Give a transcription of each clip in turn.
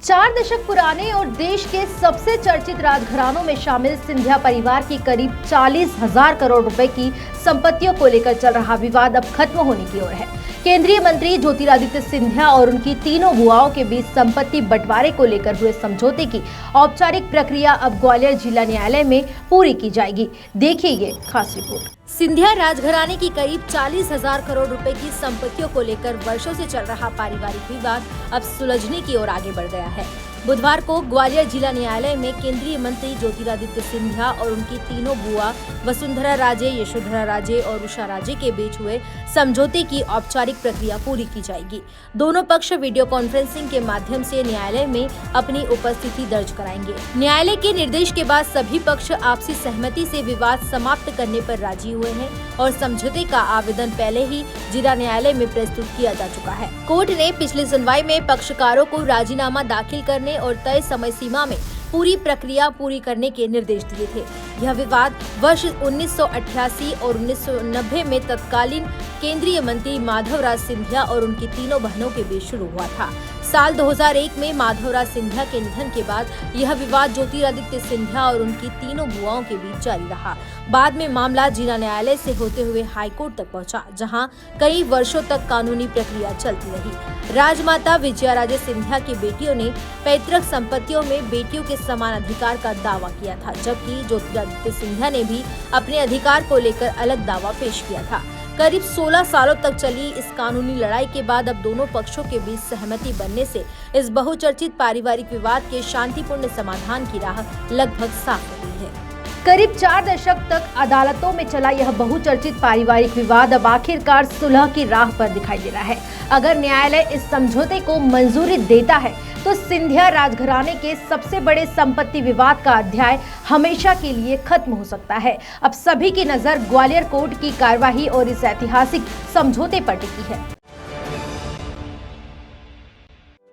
4 दशक पुराने और देश के सबसे चर्चित राजघरानों में शामिल सिंधिया परिवार की करीब 40,000 करोड़ रुपए की संपत्तियों को लेकर चल रहा विवाद अब खत्म होने की ओर है। केंद्रीय मंत्री ज्योतिरादित्य सिंधिया और उनकी तीनों बुआओं के बीच संपत्ति बंटवारे को लेकर हुए समझौते की औपचारिक प्रक्रिया अब ग्वालियर जिला न्यायालय में पूरी की जाएगी। देखिए ये खास रिपोर्ट। सिंधिया राजघराने की करीब 40,000 करोड़ रुपए की संपत्तियों को लेकर वर्षों से चल रहा पारिवारिक विवाद अब सुलझने की ओर आगे बढ़ गया है। बुधवार को ग्वालियर जिला न्यायालय में केंद्रीय मंत्री ज्योतिरादित्य सिंधिया और उनकी तीनों बुआ वसुंधरा राजे, यशोधरा राजे और उषा राजे के बीच हुए समझौते की औपचारिक प्रक्रिया पूरी की जाएगी। दोनों पक्ष वीडियो कॉन्फ्रेंसिंग के माध्यम से न्यायालय में अपनी उपस्थिति दर्ज कराएंगे। न्यायालय के निर्देश के बाद सभी पक्ष आपसी सहमति से विवाद समाप्त करने पर राजी हुए हैं और समझौते का आवेदन पहले ही जिला न्यायालय में प्रस्तुत किया जा चुका है। कोर्ट ने पिछली सुनवाई में पक्षकारों को राजीनामा दाखिल करने और तय समय सीमा में पूरी प्रक्रिया पूरी करने के निर्देश दिए थे। यह विवाद वर्ष 1988 और 1990 में तत्कालीन केंद्रीय मंत्री माधवराज सिंधिया और उनकी तीनों बहनों के बीच शुरू हुआ था। साल 2001 में माधवराज सिंधिया के निधन के बाद यह विवाद ज्योतिरादित्य सिंधिया और उनकी तीनों बुआओं के बीच जारी रहा। बाद में मामला जिला न्यायालय से होते हुए हाईकोर्ट तक पहुंचा, जहां कई वर्षों तक कानूनी प्रक्रिया चलती रही। राजमाता विजयाराजे सिंधिया की बेटियों ने पैतृक संपत्तियों में बेटियों के समान अधिकार का दावा किया था, जबकि ज्योतिरादित्य सिंधिया ने भी अपने अधिकार को लेकर अलग दावा पेश किया था। करीब 16 सालों तक चली इस कानूनी लड़ाई के बाद अब दोनों पक्षों के बीच सहमति बनने से इस बहुचर्चित पारिवारिक विवाद के शांतिपूर्ण समाधान की राह लगभग साफ हो गई है। करीब 4 दशक तक अदालतों में चला यह बहुचर्चित पारिवारिक विवाद अब आखिरकार सुलह की राह पर दिखाई दे रहा है। अगर न्यायालय इस समझौते को मंजूरी देता है तो सिंधिया राजघराने के सबसे बड़े संपत्ति विवाद का अध्याय हमेशा के लिए खत्म हो सकता है। अब सभी की नजर ग्वालियर कोर्ट की कार्यवाही और इस ऐतिहासिक समझौते पर टिकी है।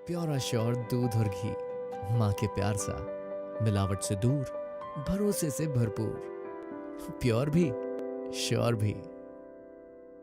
प्योर श्योर दूध और घी, माँ के प्यार सा, मिलावट से दूर, भरोसे से भरपूर, प्योर भी श्योर भी।